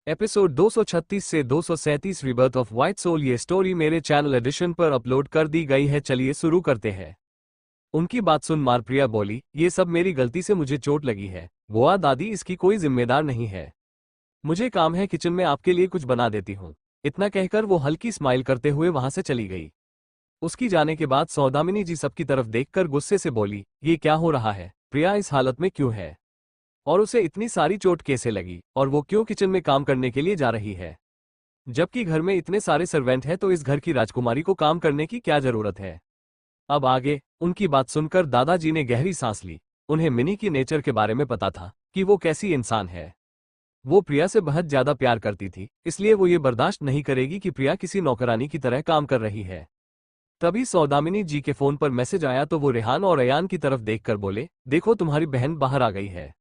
Episode 236 से 237 rebirth of white soul. ये story मेरे चैनल एडिशन पर अपलोड कर दी गई है। चलिए शुरू करते हैं। उनकी बात सुन मारप्रिया बोली, ये सब मेरी गलती से मुझे चोट लगी है। बुआ दादी इसकी कोई जिम्मेदार नहीं है। मुझे काम है, किचन में आपके लिए कुछ बना देती हूँ। इतना कहकर वो हल्की स्माइल करते हुए वहां से चली गई। उसकी जाने के बाद सौदामिनी जी सबकी तरफ देखकर गुस्से से बोली, ये क्या हो रहा है? प्रिया इस हालत में क्यों है? और उसे इतनी सारी चोट कैसे लगी? और वो क्यों किचन में काम करने के लिए जा रही है? जबकि घर में इतने सारे सर्वेंट हैं, तो इस घर की राजकुमारी को काम करने की क्या जरूरत है? अब आगे। उनकी बात सुनकर दादाजी ने गहरी सांस ली। उन्हें मिनी की नेचर के बारे में पता था कि वो कैसी इंसान है। वो प्रिया से बहुत ज्यादा प्यार करती थी, इसलिए वो ये बर्दाश्त नहीं करेगी कि प्रिया किसी नौकरानी की तरह काम कर रही है। तभी सौदामिनी जी के फोन पर मैसेज आया तो वो रेहान और अयान की तरफ देखकर बोले, देखो तुम्हारी बहन बाहर आ गई है,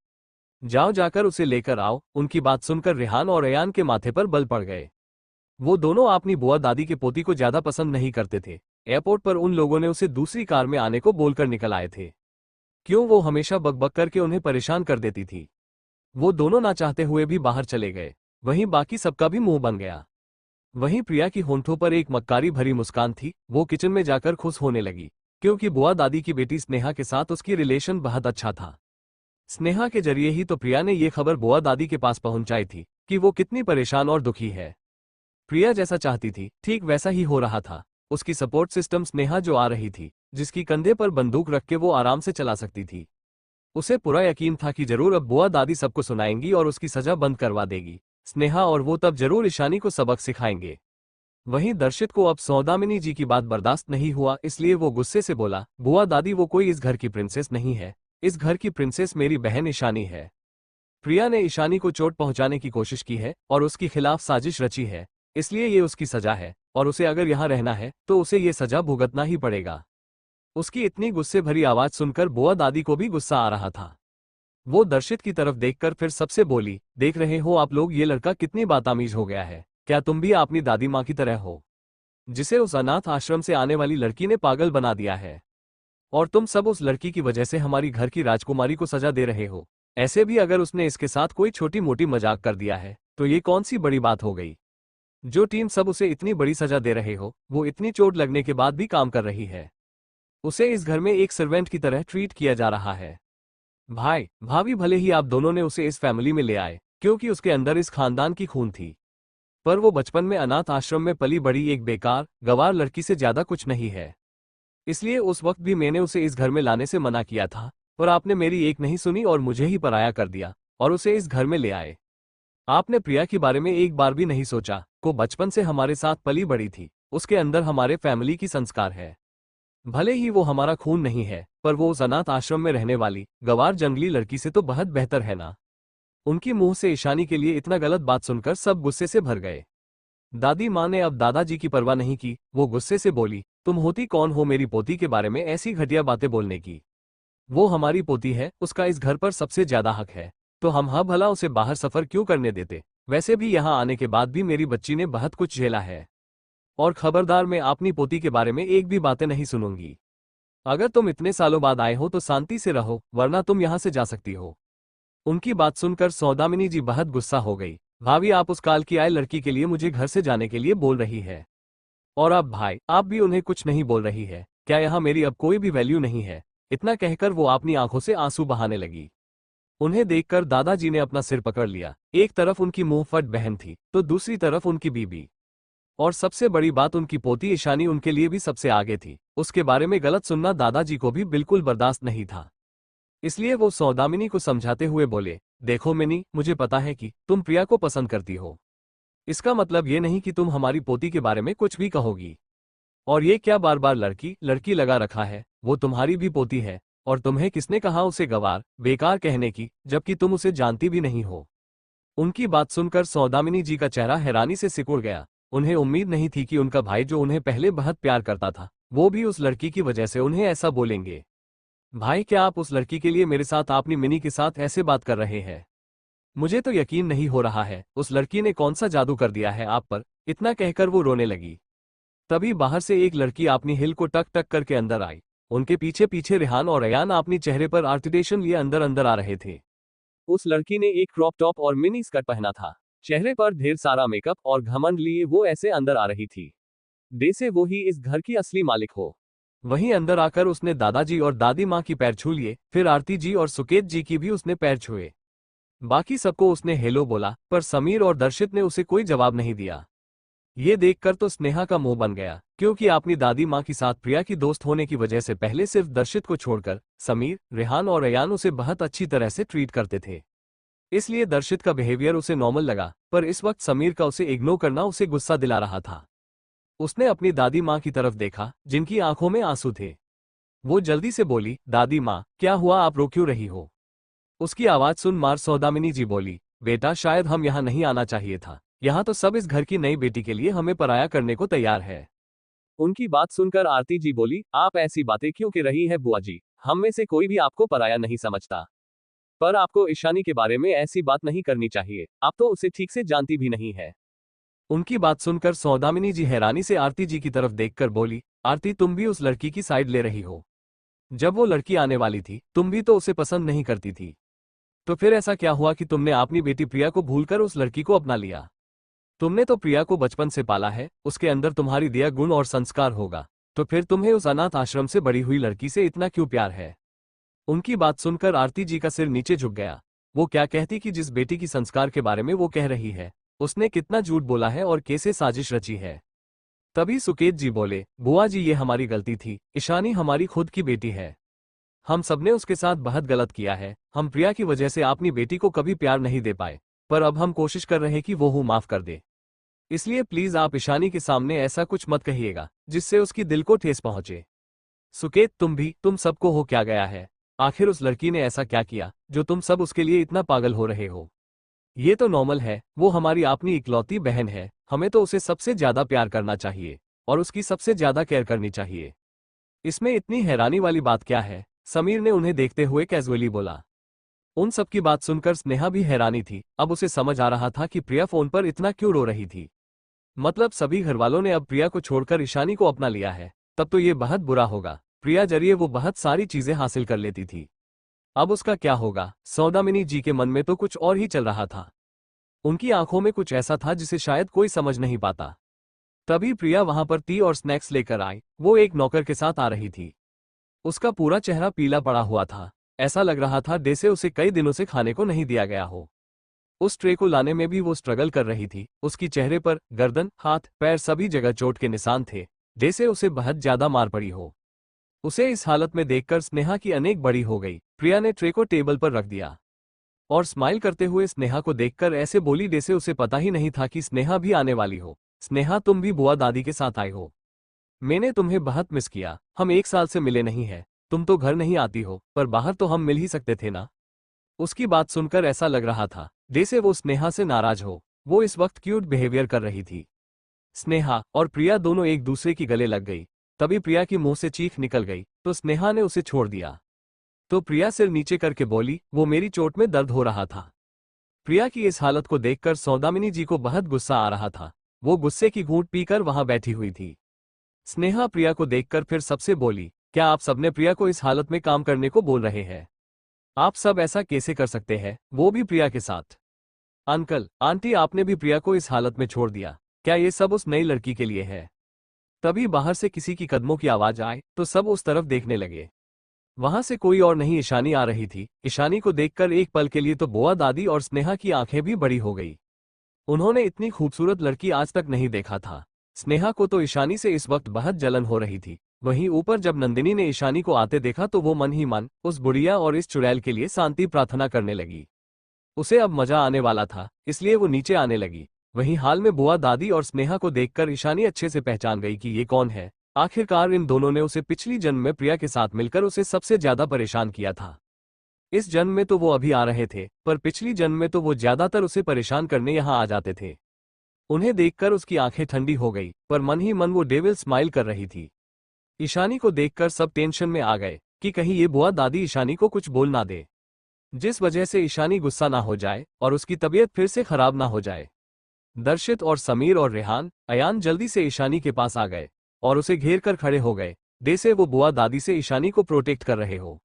जाओ जाकर उसे लेकर आओ। उनकी बात सुनकर रेहान और अयान के माथे पर बल पड़ गए। वो दोनों अपनी बुआ दादी के पोती को ज्यादा पसंद नहीं करते थे। एयरपोर्ट पर उन लोगों ने उसे दूसरी कार में आने को बोलकर निकल आए थे। क्यों? वो हमेशा बकबक करके उन्हें परेशान कर देती थी। वो दोनों ना चाहते हुए भी बाहर चले गए। वहीं बाकी सबका भी मुंह बन गया। वहीं प्रिया की होंठों पर एक मक्कारी भरी मुस्कान थी। वो किचन में जाकर खुश होने लगी, क्योंकि बुआ दादी की बेटी स्नेहा के साथ उसकी रिलेशन बहुत अच्छा था। स्नेहा के जरिए ही तो प्रिया ने ये खबर बुआ दादी के पास पहुंचाई थी कि वो कितनी परेशान और दुखी है। प्रिया जैसा चाहती थी ठीक वैसा ही हो रहा था। उसकी सपोर्ट सिस्टम स्नेहा जो आ रही थी, जिसकी कंधे पर बंदूक रख के वो आराम से चला सकती थी। उसे पूरा यकीन था कि जरूर अब बुआ दादी सबको सुनाएंगी और उसकी सजा बंद करवा देगी स्नेहा, और वो तब जरूर ईशानी को सबक सिखाएंगे। वहीं दर्शित को अब सौदामिनी जी की बात बर्दाश्त नहीं हुआ, इसलिए वो गुस्से से बोला, बुआ दादी वो कोई इस घर की प्रिंसेस नहीं है। इस घर की प्रिंसेस मेरी बहन ईशानी है। प्रिया ने ईशानी को चोट पहुंचाने की कोशिश की है और उसके खिलाफ साजिश रची है, इसलिए ये उसकी सजा है। और उसे अगर यहाँ रहना है तो उसे ये सजा भुगतना ही पड़ेगा। उसकी इतनी गुस्से भरी आवाज सुनकर बुआ दादी को भी गुस्सा आ रहा था। वो दर्शित की तरफ देखकर फिर सबसे बोली, देख रहे हो आप लोग, ये लड़का कितनी बातामीज हो गया है। क्या तुम भी अपनी दादी माँ की तरह हो, जिसे उस अनाथ आश्रम से आने वाली लड़की ने पागल बना दिया है? और तुम सब उस लड़की की वजह से हमारी घर की राजकुमारी को सजा दे रहे हो। ऐसे भी अगर उसने इसके साथ कोई छोटी मोटी मजाक कर दिया है तो ये कौन सी बड़ी बात हो गई? जो टीम सब उसे इतनी बड़ी सजा दे रहे हो, वो इतनी चोट लगने के बाद भी काम कर रही है। उसे इस घर में एक सर्वेंट की तरह ट्रीट किया जा रहा है। भाई भाभी भले ही आप दोनों ने उसे इस फैमिली में ले आए, क्योंकि उसके अंदर इस खानदान की खून थी, पर वो बचपन में अनाथ आश्रम में पली बड़ी एक बेकार गवार लड़की से ज्यादा कुछ नहीं है। इसलिए उस वक्त भी मैंने उसे इस घर में लाने से मना किया था, पर आपने मेरी एक नहीं सुनी और मुझे ही पराया कर दिया और उसे इस घर में ले आए। आपने प्रिया के बारे में एक बार भी नहीं सोचा। को बचपन से हमारे साथ पली बड़ी थी, उसके अंदर हमारे फैमिली की संस्कार है। भले ही वो हमारा खून नहीं है, पर वो उस अनाथ आश्रम में रहने वाली गवार जंगली लड़की से तो बहुत बेहतर है ना। उनकी मुंह से ईशानी के लिए इतना गलत बात सुनकर सब गुस्से से भर गए। दादी माँ ने अब दादाजी की परवाह नहीं की। वो गुस्से से बोली, तुम होती कौन हो मेरी पोती के बारे में ऐसी घटिया बातें बोलने की? वो हमारी पोती है, उसका इस घर पर सबसे ज्यादा हक है, तो हम हाँ भला उसे बाहर सफर क्यों करने देते? वैसे भी यहाँ आने के बाद भी मेरी बच्ची ने बहुत कुछ झेला है। और खबरदार, मैं अपनी पोती के बारे में एक भी बातें नहीं सुनूंगी। अगर तुम इतने सालों बाद आए हो तो शांति से रहो, वरना तुम यहाँ से जा सकती हो। उनकी बात सुनकर सौदामिनी जी बहुत गुस्सा हो गई। भाभी, आप उस काल की आए लड़की के लिए मुझे घर से जाने के लिए बोल रही है, और अब भाई आप भी उन्हें कुछ नहीं बोल रही है? क्या यहाँ मेरी अब कोई भी वैल्यू नहीं है? इतना कहकर वो अपनी आंखों से आंसू बहाने लगी। उन्हें देखकर दादाजी ने अपना सिर पकड़ लिया। एक तरफ उनकी मुंहफट बहन थी तो दूसरी तरफ उनकी बीबी, और सबसे बड़ी बात उनकी पोती ईशानी उनके लिए भी सबसे आगे थी। उसके बारे में गलत सुनना दादाजी को भी बिल्कुल बर्दाश्त नहीं था। इसलिए वो सौदामिनी को समझाते हुए बोले, देखो मिनी, मुझे पता है कि तुम प्रिया को पसंद करती हो। इसका मतलब ये नहीं कि तुम हमारी पोती के बारे में कुछ भी कहोगी। और ये क्या बार बार लड़की लड़की लगा रखा है? वो तुम्हारी भी पोती है, और तुम्हें किसने कहा उसे गवार बेकार कहने की, जबकि तुम उसे जानती भी नहीं हो? उनकी बात सुनकर सौदामिनी जी का चेहरा हैरानी से सिकुड़ गया। उन्हें उम्मीद नहीं थी कि उनका भाई, जो उन्हें पहले बहुत प्यार करता था, वो भी उस लड़की की वजह से उन्हें ऐसा बोलेंगे। भाई, क्या आप उस लड़की के लिए मेरे साथ अपनी मिनी के साथ ऐसे बात कर रहे हैं? मुझे तो यकीन नहीं हो रहा है। उस लड़की ने कौन सा जादू कर दिया है आप पर? इतना कहकर वो रोने लगी। तभी बाहर से एक लड़की अपनी हिल को टक टक करके अंदर आई। उनके पीछे पीछे रेहान और अयान अपनी चेहरे पर आर्टिटेशन लिए अंदर अंदर आ रहे थे। उस लड़की ने एक क्रॉप टॉप और मिनी स्कर्ट पहना था। चेहरे पर ढेर सारा मेकअप और घमंड लिए वो ऐसे अंदर आ रही थी जैसे वो ही इस घर की असली मालिक हो। वहीं अंदर आकर उसने दादाजी और दादी माँ की पैर छू लिए, फिर आरती जी और सुकेत जी की भी उसने पैर छुए। बाकी सबको उसने हेलो बोला, पर समीर और दर्शित ने उसे कोई जवाब नहीं दिया। ये देखकर तो स्नेहा का मुंह बन गया, क्योंकि अपनी दादी माँ के साथ प्रिया की दोस्त होने की वजह से पहले सिर्फ दर्शित को छोड़कर समीर, रेहान और अयान उसे बहुत अच्छी तरह से ट्रीट करते थे। इसलिए दर्शित का बिहेवियर उसे नॉर्मल लगा, पर इस वक्त समीर का उसे इग्नोर करना उसे गुस्सा दिला रहा था। उसने अपनी दादी माँ की तरफ देखा, जिनकी आंखों में आंसू थे। वो जल्दी से बोली, दादी माँ, क्या हुआ, आप रो क्यों रही हो? उसकी आवाज सुन मार सौदामिनी जी बोली, बेटा शायद हम यहाँ नहीं आना चाहिए था। यहाँ तो सब इस घर की नई बेटी के लिए हमें पराया करने को तैयार है। उनकी बात सुनकर आरती जी बोली, आप ऐसी बातें क्यों कह रही है बुआ जी, हम में से कोई भी आपको पराया नहीं समझता। पर आपको ईशानी के बारे में ऐसी बात नहीं करनी चाहिए, आप तो उसे ठीक से जानती भी नहीं है। उनकी बात सुनकर सौदामिनी जी हैरानी से आरती जी की तरफ देखकर बोली, आरती तुम भी उस लड़की की साइड ले रही हो। जब वो लड़की आने वाली थी तुम भी तो उसे पसंद नहीं करती थी, तो फिर ऐसा क्या हुआ कि तुमने अपनी बेटी प्रिया को भूलकर उस लड़की को अपना लिया? तुमने तो प्रिया को बचपन से पाला है, उसके अंदर तुम्हारी दया गुण और संस्कार होगा, तो फिर तुम्हें उस अनाथ आश्रम से बड़ी हुई लड़की से इतना क्यों प्यार है? उनकी बात सुनकर आरती जी का सिर नीचे झुक गया। वो क्या कहती कि जिस बेटी की संस्कार के बारे में वो कह रही है, उसने कितना झूठ बोला है और कैसे साजिश रची है। तभी सुकेत जी बोले, बुआ जी ये हमारी गलती थी, ईशानी हमारी खुद की बेटी है। हम सबने उसके साथ बहुत गलत किया है, हम प्रिया की वजह से अपनी बेटी को कभी प्यार नहीं दे पाए, पर अब हम कोशिश कर रहे हैं कि वो माफ कर दे। इसलिए प्लीज आप ईशानी के सामने ऐसा कुछ मत कहिएगा जिससे उसकी दिल को ठेस पहुंचे। सुकेत तुम सबको हो क्या गया है? आखिर उस लड़की ने ऐसा क्या किया जो तुम सब उसके लिए इतना पागल हो रहे हो? ये तो नॉर्मल है, वो हमारी अपनी इकलौती बहन है, हमें तो उसे सबसे ज्यादा प्यार करना चाहिए और उसकी सबसे ज्यादा केयर करनी चाहिए। इसमें इतनी हैरानी वाली बात क्या है? समीर ने उन्हें देखते हुए कैजुअली बोला। उन सब की बात सुनकर स्नेहा भी हैरानी थी, अब उसे समझ आ रहा था कि प्रिया फोन पर इतना क्यों रो रही थी। मतलब सभी घरवालों ने अब प्रिया को छोड़कर ईशानी को अपना लिया है, तब तो ये बहुत बुरा होगा। प्रिया जरिए वो बहुत सारी चीजें हासिल कर लेती थी, अब उसका क्या होगा? सौदामिनी जी के मन में तो कुछ और ही चल रहा था। उनकी आंखों में कुछ ऐसा था जिसे शायद कोई समझ नहीं पाता। तभी प्रिया वहां पर टी और स्नैक्स लेकर आई। वो एक नौकर के साथ आ रही थी। उसका पूरा चेहरा पीला पड़ा हुआ था, ऐसा लग रहा था जैसे उसे कई दिनों से खाने को नहीं दिया गया हो। उस ट्रे को लाने में भी वो स्ट्रगल कर रही थी। उसकी चेहरे पर गर्दन, हाथ, पैर सभी जगह चोट के निशान थे, जैसे उसे बहुत ज्यादा मार पड़ी हो। उसे इस हालत में देखकर स्नेहा की अनेक बड़ी हो गई। प्रिया ने ट्रे को टेबल पर रख दिया और स्माइल करते हुए स्नेहा को देखकर ऐसे बोली जैसे उसे पता ही नहीं था कि स्नेहा भी आने वाली हो। स्नेहा तुम भी बुआ दादी के साथ आई हो, मैंने तुम्हें बहुत मिस किया। हम 1 साल से मिले नहीं हैं, तुम तो घर नहीं आती हो, पर बाहर तो हम मिल ही सकते थे ना। उसकी बात सुनकर ऐसा लग रहा था जैसे वो स्नेहा से नाराज हो। वो इस वक्त क्यूट बिहेवियर कर रही थी। स्नेहा और प्रिया दोनों एक दूसरे की गले लग गई। तभी प्रिया की मुंह से चीख निकल गई तो स्नेहा ने उसे छोड़ दिया। तो प्रिया सिर नीचे करके बोली, वो मेरी चोट में दर्द हो रहा था। प्रिया की इस हालत को देखकर सौदामिनी जी को बहुत गुस्सा आ रहा था। वो गुस्से की घूंट पीकर वहां बैठी हुई थी। स्नेहा प्रिया को देखकर फिर सबसे बोली, क्या आप सबने प्रिया को इस हालत में काम करने को बोल रहे हैं? आप सब ऐसा कैसे कर सकते हैं, वो भी प्रिया के साथ? अंकल आंटी आपने भी प्रिया को इस हालत में छोड़ दिया, क्या ये सब उस नई लड़की के लिए है? तभी बाहर से किसी की कदमों की आवाज आए तो सब उस तरफ देखने लगे। वहां से कोई और नहीं ईशानी आ रही थी। ईशानी को देखकर एक पल के लिए तो बुआ दादी और स्नेहा की आंखें भी बड़ी हो गई। उन्होंने इतनी खूबसूरत लड़की आज तक नहीं देखा था। स्नेहा को तो ईशानी से इस वक्त बहुत जलन हो रही थी। वहीं ऊपर जब नंदिनी ने ईशानी को आते देखा तो वो मन ही मन उस बुढ़िया और इस चुड़ैल के लिए शांति प्रार्थना करने लगी। उसे अब मजा आने वाला था, इसलिए वो नीचे आने लगी। वहीं हाल में बुआ दादी और स्नेहा को देखकर ईशानी अच्छे से पहचान गई कि ये कौन है। आखिरकार इन दोनों ने उसे पिछली जन्म में प्रिया के साथ मिलकर उसे सबसे ज्यादा परेशान किया था। इस जन्म में तो वो अभी आ रहे थे, पर पिछली जन्म में तो वो ज्यादातर उसे परेशान करने यहाँ आ जाते थे। उन्हें देखकर उसकी आंखें ठंडी हो गई, पर मन ही मन वो डेविल स्माइल कर रही थी। ईशानी को देखकर सब टेंशन में आ गए कि कहीं ये बुआ दादी ईशानी को कुछ बोल ना दे, जिस वजह से ईशानी गुस्सा ना हो जाए और उसकी तबीयत फिर से खराब ना हो जाए। दर्शित और समीर और रेहान, अयान जल्दी से ईशानी के पास आ गए और उसे घेर कर खड़े हो गए, जैसे वो बुआ दादी से ईशानी को प्रोटेक्ट कर रहे हो।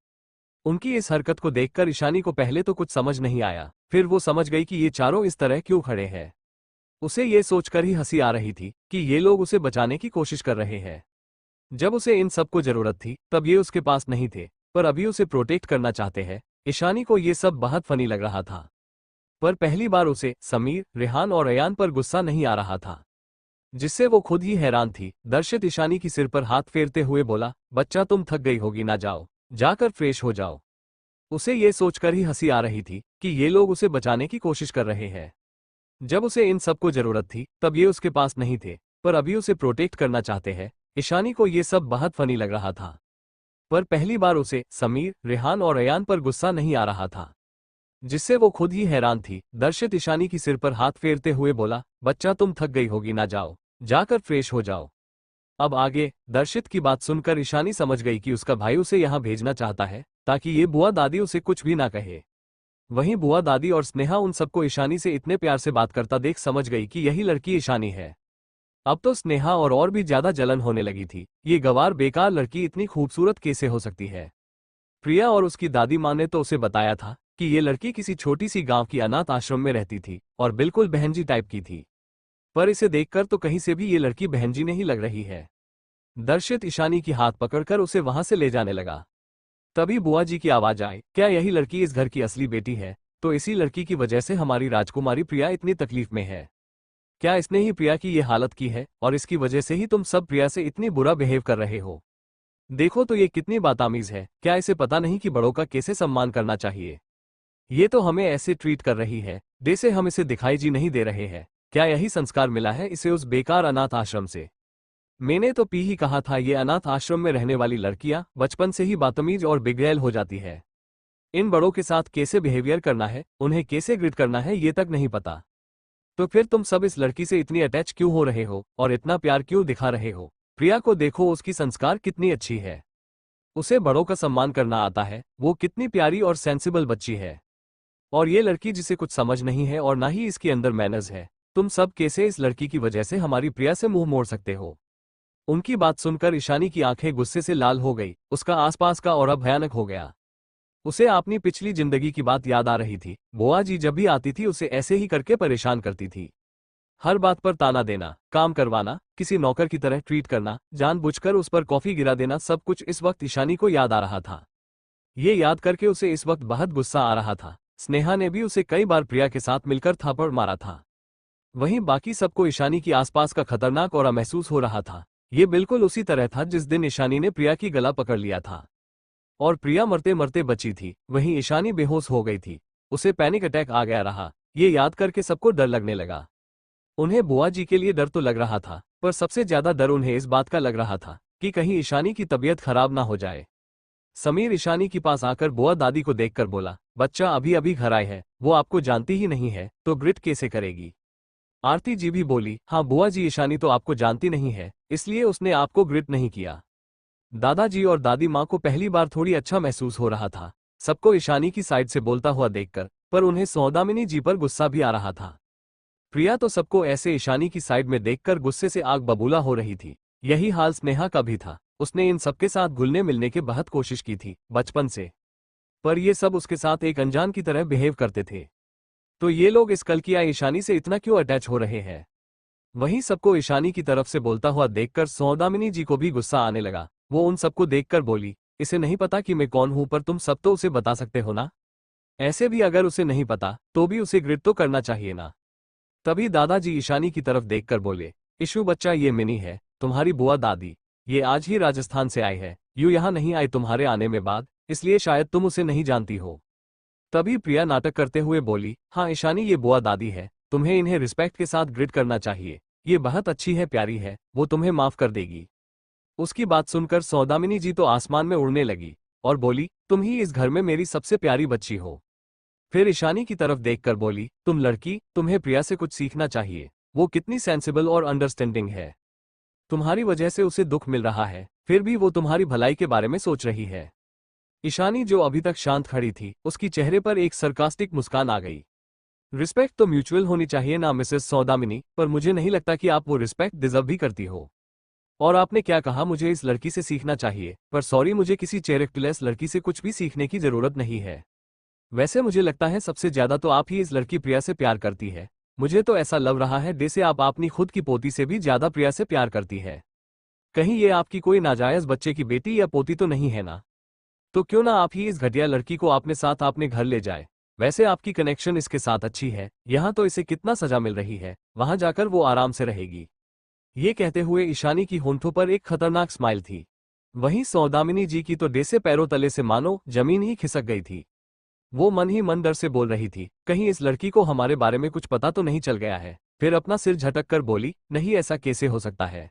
उनकी इस हरकत को देखकर ईशानी को पहले तो कुछ समझ नहीं आया, फिर वो समझ गई कि ये चारों इस तरह क्यों खड़े हैं। उसे ये सोचकर ही हंसी आ रही थी कि ये लोग उसे बचाने की कोशिश कर रहे हैं। जब उसे इन सबको जरूरत थी तब ये उसके पास नहीं थे, पर अभी उसे प्रोटेक्ट करना चाहते हैं। ईशानी को ये सब बहुत फनी लग रहा था, पर पहली बार उसे समीर, रेहान और अयान पर गुस्सा नहीं आ रहा था, जिससे वो खुद ही हैरान थी। दर्शित ईशानी की सिर पर हाथ फेरते हुए बोला, बच्चा तुम थक गई होगी ना, जाओ जाकर फ्रेश हो जाओ। उसे ये सोचकर ही हंसी आ रही थी कि ये लोग उसे बचाने की कोशिश कर रहे हैं। जब उसे इन सबको जरूरत थी तब ये उसके पास नहीं थे, पर अभी उसे प्रोटेक्ट करना चाहते हैं। ईशानी को ये सब बहुत फनी लग रहा था, पर पहली बार उसे समीर, रेहान और अयान पर गुस्सा नहीं आ रहा था, जिससे वो खुद ही हैरान थी। दर्शित ईशानी की सिर पर हाथ फेरते हुए बोला, बच्चा तुम थक गई होगी ना, जाओ जाकर फ्रेश हो जाओ। अब आगे दर्शित की बात सुनकर ईशानी समझ गई कि उसका भाई उसे यहाँ भेजना चाहता है ताकि ये बुआ दादी उसे कुछ भी ना कहे। वहीं बुआ दादी और स्नेहा उन सबको ईशानी से इतने प्यार से बात करता देख समझ गई कि यही लड़की ईशानी है। अब तो स्नेहा और भी ज्यादा जलन होने लगी थी। ये गवार बेकार लड़की इतनी खूबसूरत कैसे हो सकती है। प्रिया और उसकी दादी माँ ने तो उसे बताया था कि ये लड़की किसी छोटी सी गांव की अनाथ आश्रम में रहती थी और बिल्कुल बहनजी टाइप की थी, पर इसे देखकर तो कहीं से भी ये लड़की बहनजी नहीं लग रही है। दर्शित ईशानी की हाथ पकड़कर उसे वहां से ले जाने लगा। तभी बुआ जी की आवाज आई, क्या यही लड़की इस घर की असली बेटी है? तो इसी लड़की की वजह से हमारी राजकुमारी प्रिया इतनी तकलीफ में है। क्या इसने ही प्रिया की ये हालत की है और इसकी वजह से ही तुम सब प्रिया से इतनी बुरा बिहेव कर रहे हो? देखो तो ये कितनी बदतमीज है। क्या इसे पता नहीं कि बड़ों का कैसे सम्मान करना चाहिए? ये तो हमें ऐसे ट्रीट कर रही है जैसे हम इसे दिखाई जी नहीं दे रहे हैं। क्या यही संस्कार मिला है इसे उस बेकार अनाथ आश्रम से? मैंने तो पी ही कहा था, ये अनाथ आश्रम में रहने वाली लड़कियां बचपन से ही बदतमीज और बिगड़ैल हो जाती है। इन बड़ों के साथ कैसे बिहेवियर करना है, उन्हें कैसे ग्रीट करना है, ये तक नहीं पता। तो फिर तुम सब इस लड़की से इतनी अटैच क्यों हो रहे हो और इतना प्यार क्यों दिखा रहे हो? प्रिया को देखो, उसकी संस्कार कितनी अच्छी है, उसे बड़ों का सम्मान करना आता है, वो कितनी प्यारी और सेंसिबल बच्ची है। और ये लड़की जिसे कुछ समझ नहीं है और ना ही इसके अंदर मैनर्स है। तुम सब कैसे इस लड़की की वजह से हमारी प्रिया से मुंह मोड़ सकते हो? उनकी बात सुनकर ईशानी की आंखें गुस्से से लाल हो गई। उसका आसपास का ऑरा भयानक हो गया। उसे अपनी पिछली जिंदगी की बात याद आ रही थी। बुआ जी जब भी आती थी उसे ऐसे ही करके परेशान करती थी। हर बात पर ताना देना, काम करवाना, किसी नौकर की तरह ट्रीट करना, जानबूझकर उस पर कॉफी गिरा देना, सब कुछ इस वक्त ईशानी को याद आ रहा था। ये याद करके उसे इस वक्त बहुत गुस्सा आ रहा था। स्नेहा ने भी उसे कई बार प्रिया के साथ मिलकर थापड़ मारा था। वहीं बाकी सबको ईशानी की आसपास का खतरनाक ऑरा महसूस हो रहा था। ये बिल्कुल उसी तरह था जिस दिन ईशानी ने प्रिया की गला पकड़ लिया था और प्रिया मरते मरते बची थी। वहीं ईशानी बेहोश हो गई थी, उसे पैनिक अटैक आ गया रहा। ये याद करके सबको डर लगने लगा। उन्हें बुआ जी के लिए डर तो लग रहा था, पर सबसे ज्यादा डर उन्हें इस बात का लग रहा था कि कहीं ईशानी की तबीयत खराब ना हो जाए। समीर ईशानी के पास आकर बुआ दादी को देखकर बोला, बच्चा अभी अभी घर आए है, वो आपको जानती ही नहीं है तो ग्रिट कैसे करेगी? आरती जी भी बोली, हाँ बुआ जी, ईशानी तो आपको जानती नहीं है इसलिए उसने आपको ग्रिट नहीं किया। दादाजी और दादी माँ को पहली बार थोड़ी अच्छा महसूस हो रहा था सबको ईशानी की साइड से बोलता हुआ देखकर, पर उन्हें सौदामिनी जी पर गुस्सा भी आ रहा था। प्रिया तो सबको ऐसे ईशानी की साइड में देखकर गुस्से से आग बबूला हो रही थी। यही हाल स्नेहा का भी था। उसने इन सबके साथ घुलने मिलने की बहुत कोशिश की थी बचपन से, पर ये सब उसके साथ एक अनजान की तरह बिहेव करते थे। तो ये लोग इस कल की ईशानी से इतना क्यों अटैच हो रहे हैं? वहीं सबको ईशानी की तरफ से बोलता हुआ देखकर सौदामिनी जी को भी गुस्सा आने लगा। वो उन सबको देखकर बोली, इसे नहीं पता कि मैं कौन हूं, पर तुम सब तो उसे बता सकते हो ना? ऐसे भी अगर उसे नहीं पता तो भी उसे ग्रिट तो करना चाहिए ना? तभी दादाजी ईशानी की तरफ देखकर बोले, इशू बच्चा, ये मिनी है तुम्हारी बुआ दादी। ये आज ही राजस्थान से आई है, यूं यहाँ नहीं आई तुम्हारे आने में बाद, इसलिए शायद तुम उसे नहीं जानती हो। तभी प्रिया नाटक करते हुए बोली, हाँ ईशानी, ये बुआ दादी है, तुम्हें इन्हें रिस्पेक्ट के साथ ग्रिट करना चाहिए। ये बहुत अच्छी है, प्यारी है, वो तुम्हें माफ कर देगी। उसकी बात सुनकर सौदामिनी जी तो आसमान में उड़ने लगी और बोली, तुम ही इस घर में मेरी सबसे प्यारी बच्ची हो। फिर ईशानी की तरफ देखकर बोली, तुम लड़की, तुम्हें प्रिया से कुछ सीखना चाहिए। वो कितनी सेंसिबल और अंडरस्टैंडिंग है। तुम्हारी वजह से उसे दुख मिल रहा है, फिर भी वो तुम्हारी भलाई के बारे में सोच रही है। ईशानी जो अभी तक शांत खड़ी थी, उसकी चेहरे पर एक सरकास्टिक मुस्कान आ गई। रिस्पेक्ट तो म्यूचुअल होनी चाहिए ना मिसेस सौदामिनी, पर मुझे नहीं लगता कि आप वो रिस्पेक्ट डिजर्व भी करती हो। और आपने क्या कहा, मुझे इस लड़की से सीखना चाहिए, पर सॉरी, मुझे किसी कैरेक्टरलेस लड़की से कुछ भी सीखने की जरूरत नहीं है। वैसे मुझे लगता है सबसे ज्यादा तो आप ही इस लड़की प्रिया से प्यार करती है। मुझे तो ऐसा लग रहा है जैसे आप अपनी खुद की पोती से भी ज्यादा प्रिया से प्यार करती है। कहीं ये आपकी कोई नाजायज बच्चे की बेटी या पोती तो नहीं है ना? तो क्यों ना आप ही इस घटिया लड़की को अपने साथ अपने घर ले जाए। वैसे आपकी कनेक्शन इसके साथ अच्छी है, यहाँ तो इसे कितना सजा मिल रही है, वहां जाकर वो आराम से रहेगी। ये कहते हुए ईशानी की होंठों पर एक खतरनाक स्माइल थी। वहीं सौदामिनी जी की तो डेसे पैरों तले से मानो जमीन ही खिसक गई थी। वो मन ही मन डर से बोल रही थी, कहीं इस लड़की को हमारे बारे में कुछ पता तो नहीं चल गया है। फिर अपना सिर झटक कर बोली, नहीं, ऐसा कैसे हो सकता है।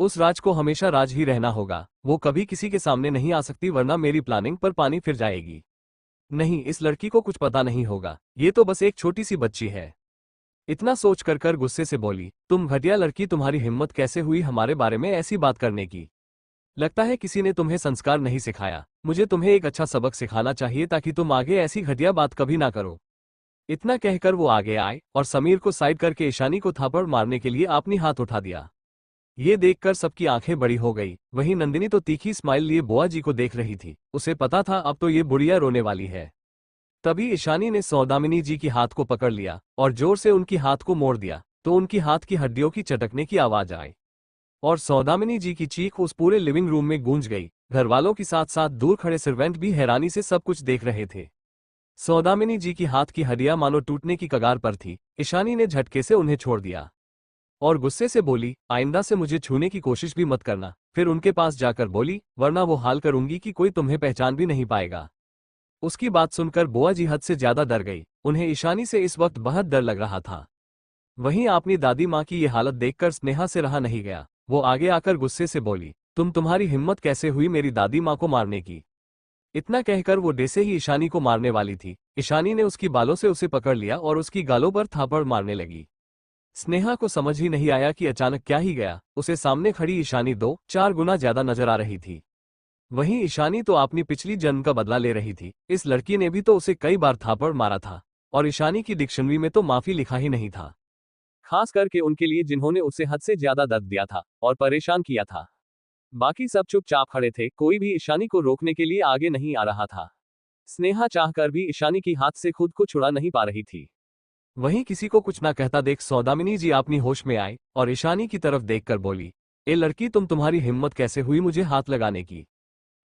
उस राज को हमेशा राज ही रहना होगा, वो कभी किसी के सामने नहीं आ सकती, वरना मेरी प्लानिंग पर पानी फिर जाएगी। नहीं, इस लड़की को कुछ पता नहीं होगा, ये तो बस एक छोटी सी बच्ची है। इतना सोच कर गुस्से से बोली, तुम घटिया लड़की, तुम्हारी हिम्मत कैसे हुई हमारे बारे में ऐसी बात करने की। लगता है किसी ने तुम्हें संस्कार नहीं सिखाया। मुझे तुम्हें एक अच्छा सबक सिखाना चाहिए ताकि तुम आगे ऐसी घटिया बात कभी ना करो। इतना कहकर वो आगे आए और समीर को साइड करके ईशानी को थापड़ मारने के लिए अपनी हाथ उठा दिया। ये देखकर सबकी आंखें बड़ी हो गई। वहीं नंदिनी तो तीखी स्माइल लिए बुआ जी को देख रही थी। उसे पता था अब तो ये बुढ़िया रोने वाली है। तभी ईशानी ने सौदामिनी जी की हाथ को पकड़ लिया और जोर से उनकी हाथ को मोड़ दिया, तो उनकी हाथ की हड्डियों की चटकने की आवाज आई और सौदामिनी जी की चीख उस पूरे लिविंग रूम में गूंज गई। घरवालों के साथ साथ दूर खड़े सर्वेंट भी हैरानी से सब कुछ देख रहे थे। सौदामिनी जी की हाथ की हड्डियां मानो टूटने की कगार पर थी। ईशानी ने झटके से उन्हें छोड़ दिया और गुस्से से बोली, आइंदा से मुझे छूने की कोशिश भी मत करना। फिर उनके पास जाकर बोली, वरना वो हाल करूंगी कि कोई तुम्हें पहचान भी नहीं पाएगा। उसकी बात सुनकर बुआ जी हद से ज्यादा डर गई। उन्हें ईशानी से इस वक्त बहुत डर लग रहा था। वहीं अपनी दादी माँ की ये हालत देखकर स्नेहा से रहा नहीं गया। वो आगे आकर गुस्से से बोली, तुम्हारी हिम्मत कैसे हुई मेरी दादी माँ को मारने की। इतना कहकर वो जैसे ही ईशानी को मारने वाली थी, ईशानी ने उसकी बालों से उसे पकड़ लिया और उसकी गालों पर थापड़ मारने लगी। स्नेहा को समझ ही नहीं आया कि अचानक क्या ही गया। उसे सामने खड़ी ईशानी 2-4 गुना ज्यादा नजर आ रही थी। वहीं ईशानी तो अपनी पिछली जन्म का बदला ले रही थी। इस लड़की ने भी तो उसे कई बार थापड़ मारा था और ईशानी की डिक्शनरी में तो माफी लिखा ही नहीं था, खास करके उनके लिए जिन्होंने उसे हद से ज्यादा दर्द दिया था और परेशान किया था। बाकी सब चुपचाप खड़े थे, कोई भी ईशानी को रोकने के लिए आगे नहीं आ रहा था। स्नेहा चाहकर भी ईशानी की हाथ से खुद को छुड़ा नहीं पा रही थी। वहीं किसी को कुछ ना कहता देख सौदामिनी जी अपनी होश में आए और ईशानी की तरफ देखकर बोली, ए लड़की, तुम्हारी हिम्मत कैसे हुई मुझे हाथ लगाने की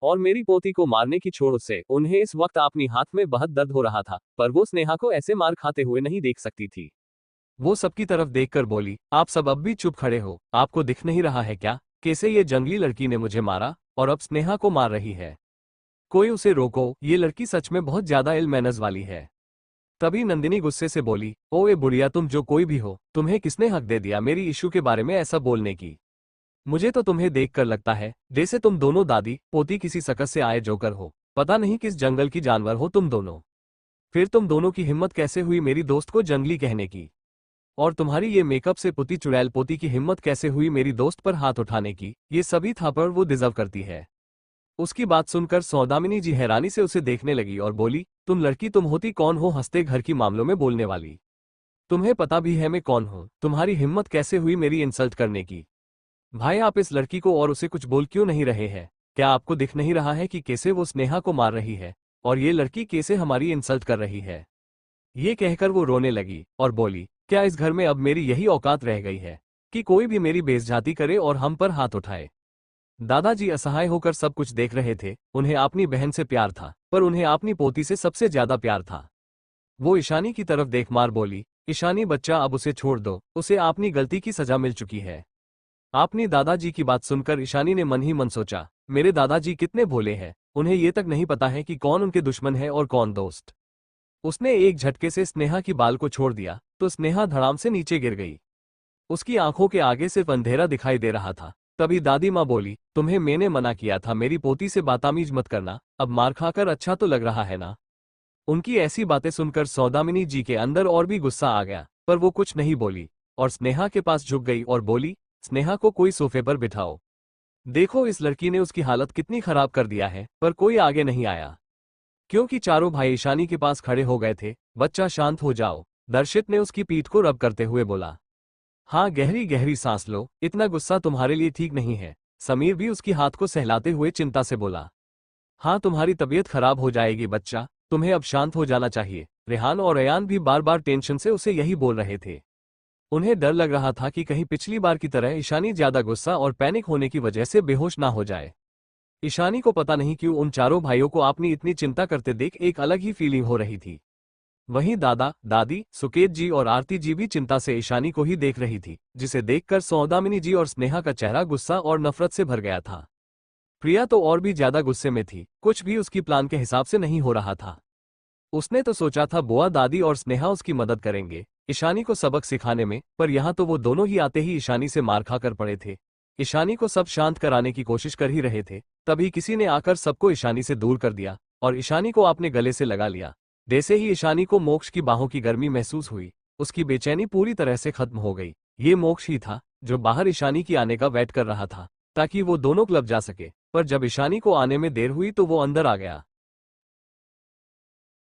और मेरी पोती को मारने की। छोड़ उससे। उन्हें इस वक्त अपनी हाथ में बहुत दर्द हो रहा था, पर वो स्नेहा को ऐसे मार खाते हुए नहीं देख सकती थी। वो सबकी तरफ देखकर बोली, आप सब अब भी चुप खड़े हो, आपको दिख नहीं रहा है क्या कैसे ये जंगली लड़की ने मुझे मारा और अब स्नेहा को मार रही है। कोई उसे रोको, ये लड़की सच में बहुत ज्यादा इल मैनर्स वाली है। तभी नंदिनी गुस्से से बोली, ओ ए बुढ़िया, तुम जो कोई भी हो, तुम्हें किसने हक दे दिया मेरी इशू के बारे में ऐसा बोलने की। मुझे तो तुम्हें देखकर लगता है जैसे तुम दोनों दादी पोती किसी सकस से आए जोकर हो। पता नहीं किस जंगल की जानवर हो तुम दोनों। फिर तुम दोनों की हिम्मत कैसे हुई मेरी दोस्त को जंगली कहने की। और तुम्हारी ये मेकअप से पुती चुड़ैल पोती की हिम्मत कैसे हुई मेरी दोस्त पर हाथ उठाने की। ये सभी थापड़ वो डिजर्व करती है। उसकी बात सुनकर सौदामिनी जी हैरानी से उसे देखने लगी और बोली, तुम लड़की तुम होती कौन हो हंसते घर की मामलों में बोलने वाली। तुम्हें पता भी है मैं कौन हूँ। तुम्हारी हिम्मत कैसे हुई मेरी इंसल्ट करने की। भाई, आप इस लड़की को और उसे कुछ बोल क्यों नहीं रहे हैं। क्या आपको दिख नहीं रहा है कि कैसे वो स्नेहा को मार रही है और ये लड़की कैसे हमारी इंसल्ट कर रही है। ये कहकर वो रोने लगी और बोली, क्या इस घर में अब मेरी यही औकात रह गई है कि कोई भी मेरी बेइज्जती करे और हम पर हाथ उठाए। दादाजी असहाय होकर सब कुछ देख रहे थे। उन्हें अपनी बहन से प्यार था, पर उन्हें अपनी पोती से सबसे ज्यादा प्यार था। वो ईशानी की तरफ देख मार बोली, ईशानी बच्चा, अब उसे छोड़ दो, उसे अपनी गलती की सजा मिल चुकी है। आपने दादाजी की बात सुनकर ईशानी ने मन ही मन सोचा, मेरे दादाजी कितने भोले हैं, उन्हें ये तक नहीं पता है कि कौन उनके दुश्मन है और कौन दोस्त। उसने एक झटके से स्नेहा की बाल को छोड़ दिया तो स्नेहा धड़ाम से नीचे गिर गई। उसकी आंखों के आगे सिर्फ अंधेरा दिखाई दे रहा था। तभी दादी माँ बोली, तुम्हें मैंने मना किया था मेरी पोती से बदतमीज मत करना, अब मार खाकर अच्छा तो लग रहा है ना। उनकी ऐसी बातें सुनकर सौदामिनी जी के अंदर और भी गुस्सा आ गया, पर वो कुछ नहीं बोली और स्नेहा के पास झुक गई और बोली, स्नेहा को कोई सोफे पर बिठाओ। देखो इस लड़की ने उसकी हालत कितनी खराब कर दिया है। पर कोई आगे नहीं आया क्योंकि चारों भाई ईशानी के पास खड़े हो गए थे। बच्चा शांत हो जाओ, दर्शित ने उसकी पीठ को रब करते हुए बोला। हाँ, गहरी गहरी सांस लो, इतना गुस्सा तुम्हारे लिए ठीक नहीं है। समीर भी उसकी हाथ को सहलाते हुए चिंता से बोला। हाँ, तुम्हारी तबीयत खराब हो जाएगी बच्चा, तुम्हें अब शांत हो जाना चाहिए। रेहान और अयान भी बार बार टेंशन से उसे यही बोल रहे थे। उन्हें डर लग रहा था कि कहीं पिछली बार की तरह ईशानी ज्यादा गुस्सा और पैनिक होने की वजह से बेहोश ना हो जाए। ईशानी को पता नहीं क्यों उन चारों भाइयों को अपनी इतनी चिंता करते देख एक अलग ही फीलिंग हो रही थी। वहीं दादा, दादी, सुकेत जी और आरती जी भी चिंता से ईशानी को ही देख रही थी, जिसे देखकर सौदामिनी जी और स्नेहा का चेहरा गुस्सा और नफरत से भर गया था। प्रिया तो और भी ज्यादा गुस्से में थी, कुछ भी उसकी प्लान के हिसाब से नहीं हो रहा था। उसने तो सोचा था बुआ दादी और स्नेहा उसकी मदद करेंगे ईशानी को सबक सिखाने में, पर यहाँ तो वो दोनों ही आते ही ईशानी से मार खाकर पड़े थे। ईशानी को सब शांत कराने की कोशिश कर ही रहे थे, तभी किसी ने आकर सबको ईशानी से दूर कर दिया और ईशानी को अपने गले से लगा लिया। जैसे ही ईशानी को मोक्ष की बाहों की गर्मी महसूस हुई, उसकी बेचैनी पूरी तरह से खत्म हो गई। ये मोक्ष ही था जो बाहर ईशानी की आने का वेट कर रहा था, ताकि वो दोनों क्लब जा सके। पर जब ईशानी को आने में देर हुई तो वो अंदर आ गया।